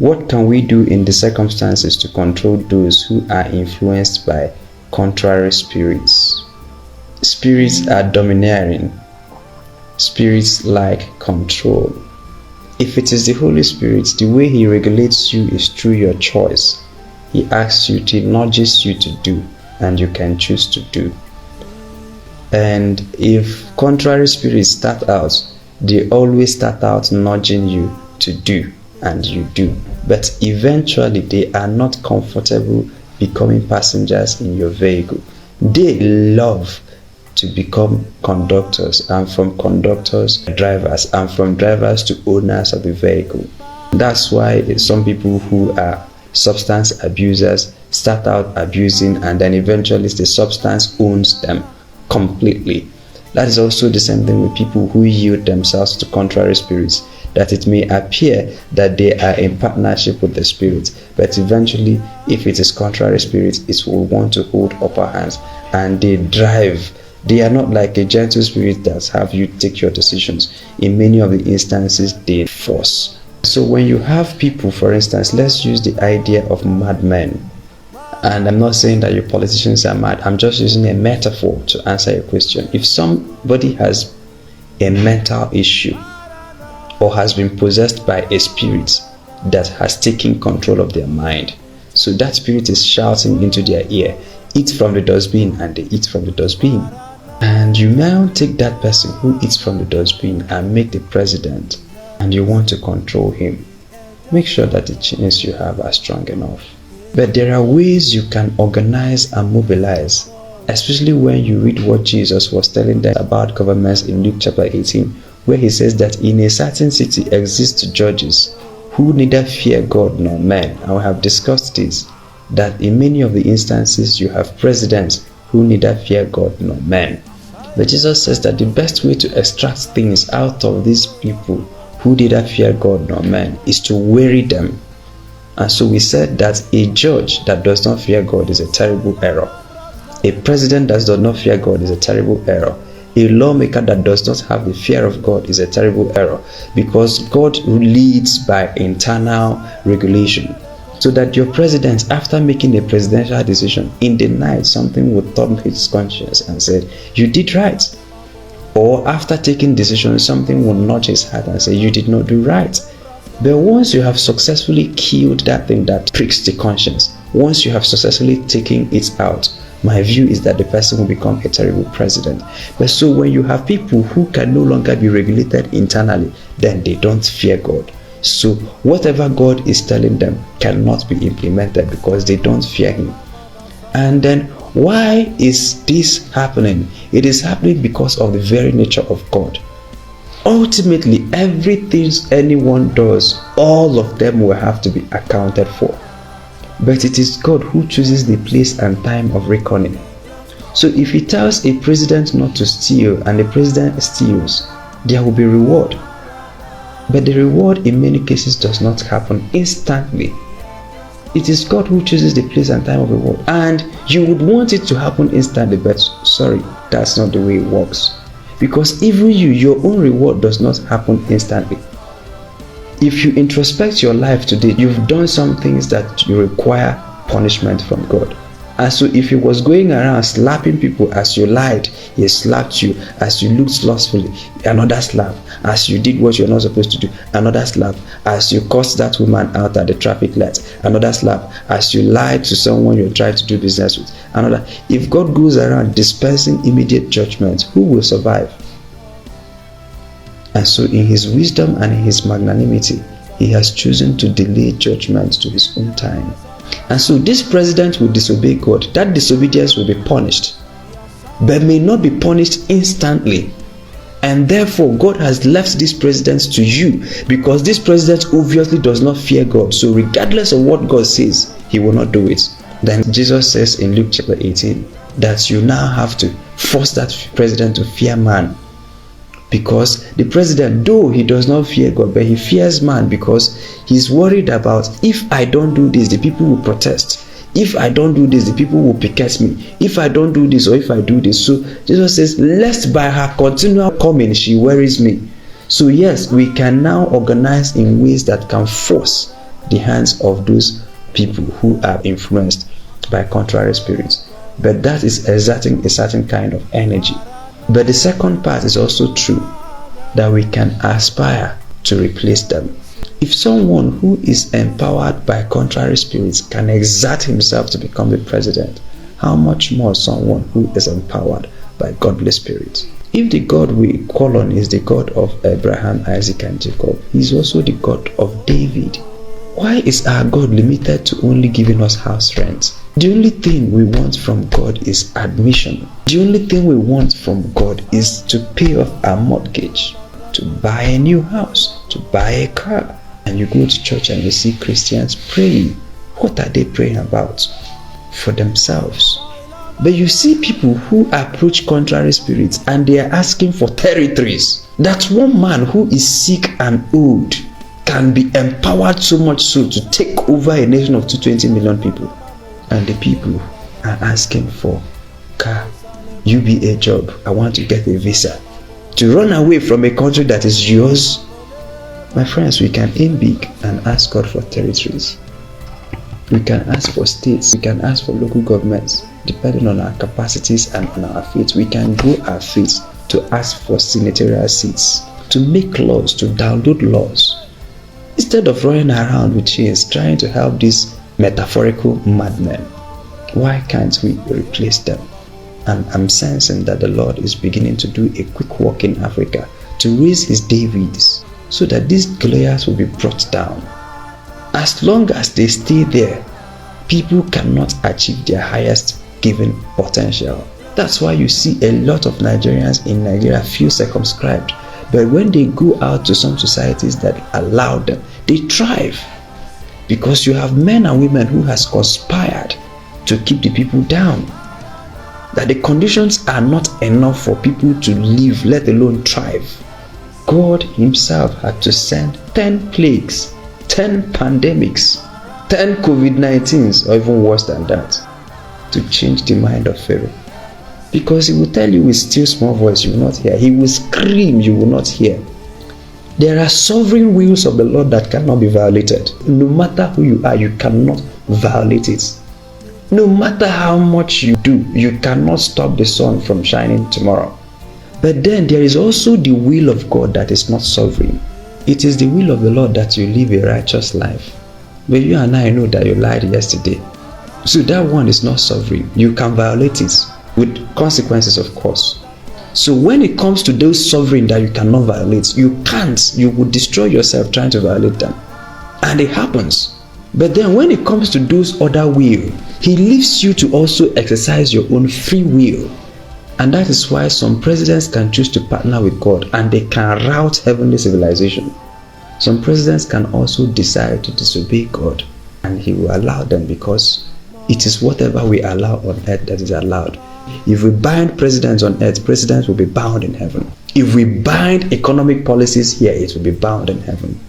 What can we do in the circumstances to control those who are influenced by contrary spirits? Spirits are domineering. Spirits like control. If it is the Holy Spirit, the way He regulates you is through your choice. He asks you, He nudges you to do, and you can choose to do. And if contrary spirits start out, they always start out nudging you to do, and you do. But eventually, they are not comfortable becoming passengers in your vehicle. They love to become conductors, and from conductors, drivers, and from drivers to owners of the vehicle. That's why some people who are substance abusers start out abusing, and then eventually the substance owns them completely. That is also the same thing with people who yield themselves to contrary spirits, that it may appear that they are in partnership with the spirit, but eventually, if it is contrary spirit, it will want to hold upper hands, and they drive. They are not like a gentle spirit that have you take your decisions. In many of the instances, they force. So when you have people, for instance, let's use the idea of madmen. And I'm not saying that your politicians are mad. I'm just using a metaphor to answer your question. If somebody has a mental issue or has been possessed by a spirit that has taken control of their mind, so that spirit is shouting into their ear, eat from the dustbin, and they eat from the dustbin. And you now take that person who eats from the dustbin and make the president, and you want to control him. Make sure that the chains you have are strong enough. But there are ways you can organize and mobilize, especially when you read what Jesus was telling them about governments in Luke chapter 18, where He says that in a certain city exist judges who neither fear God nor men. And we have discussed this, that in many of the instances you have presidents who neither fear God nor men. But Jesus says that the best way to extract things out of these people who neither fear God nor men is to weary them. And so we said that a judge that does not fear God is a terrible error. A president that does not fear God is a terrible error. A lawmaker that does not have the fear of God is a terrible error, because God leads by internal regulation. So that your president, after making a presidential decision, in the night something would thump his conscience and say, you did right. Or after taking decisions, something will nudge his heart and say, you did not do right. But once you have successfully killed that thing that pricks the conscience, once you have successfully taken it out, my view is that the person will become a terrible president. But so when you have people who can no longer be regulated internally, then they don't fear God. So whatever God is telling them cannot be implemented because they don't fear Him. And then why is this happening? It is happening because of the very nature of God. Ultimately, everything anyone does, all of them will have to be accounted for. But it is God who chooses the place and time of reckoning. So if He tells a president not to steal and the president steals, there will be reward. But the reward in many cases does not happen instantly. It is God who chooses the place and time of reward. And you would want it to happen instantly, but sorry, that's not the way it works. Because even your own reward does not happen instantly. If you introspect your life today, you've done some things that you require punishment from God. And so if He was going around slapping people as you lied, He slapped you. As you looked lustfully, another slap. As you did what you're not supposed to do, another slap. As you cursed that woman out at the traffic lights, another slap. As you lied to someone you're trying to do business with, another. If God goes around dispensing immediate judgment, who will survive? And so in His wisdom and in His magnanimity, He has chosen to delay judgment to His own time. And so this president will disobey God. That disobedience will be punished, but may not be punished instantly. And therefore, God has left this president to you, because this president obviously does not fear God. So regardless of what God says, he will not do it. Then Jesus says in Luke chapter 18 that you now have to force that president to fear man. Because the president, though he does not fear God, but he fears man, because he's worried about, if I don't do this, the people will protest. If I don't do this, the people will picket me. If I don't do this, or if I do this. So Jesus says, lest by her continual coming she worries me. So yes, we can now organize in ways that can force the hands of those people who are influenced by contrary spirits. But that is exerting a certain kind of energy. But the second part is also true, that we can aspire to replace them. If someone who is empowered by contrary spirits can exert himself to become the president, how much more someone who is empowered by godly spirits? If the God we call on is the God of Abraham, Isaac, and Jacob, he is also the God of David. Why is our God limited to only giving us house rent? The only thing we want from God is admission. The only thing we want from God is to pay off our mortgage, to buy a new house, to buy a car. And you go to church and you see Christians praying. What are they praying about? For themselves. But you see people who approach contrary spirits and they are asking for territories. That one man who is sick and old can be empowered so much so to take over a nation of 220 million people. And the people are asking for car, UBA job. I want to get a visa. To run away from a country that is yours. My friends, we can aim big and ask God for territories. We can ask for states. We can ask for local governments. Depending on our capacities and on our faith, we can grow our faith to ask for senatorial seats, to make laws, to download laws. Instead of running around with chains trying to help these metaphorical madmen, why can't we replace them? And I'm sensing that the Lord is beginning to do a quick work in Africa to raise his Davids so that these Goliaths will be brought down. As long as they stay there, people cannot achieve their highest given potential. That's why you see a lot of Nigerians in Nigeria feel circumscribed. But when they go out to some societies that allow them, they thrive. Because you have men and women who has conspired to keep the people down. That the conditions are not enough for people to live, let alone thrive. God himself had to send 10 plagues, 10 pandemics, 10 COVID-19s, or even worse than that, to change the mind of Pharaoh. Because he will tell you with still small voice, you will not hear. He will scream, you will not hear. There are sovereign wills of the Lord that cannot be violated. No matter who you are, you cannot violate it. No matter how much you do, you cannot stop the sun from shining tomorrow. But then there is also the will of God that is not sovereign. It is the will of the Lord that you live a righteous life. But you and I know that you lied yesterday. So that one is not sovereign. You can violate it with consequences, of course. So when it comes to those sovereign that you cannot violate, you can't. You will destroy yourself trying to violate them. And it happens. But then when it comes to those other will, he leaves you to also exercise your own free will. And that is why some presidents can choose to partner with God and they can rout heavenly civilization. Some presidents can also decide to disobey God and he will allow them, because it is whatever we allow on earth that is allowed. If we bind presidents on earth, presidents will be bound in heaven. If we bind economic policies here, it will be bound in heaven.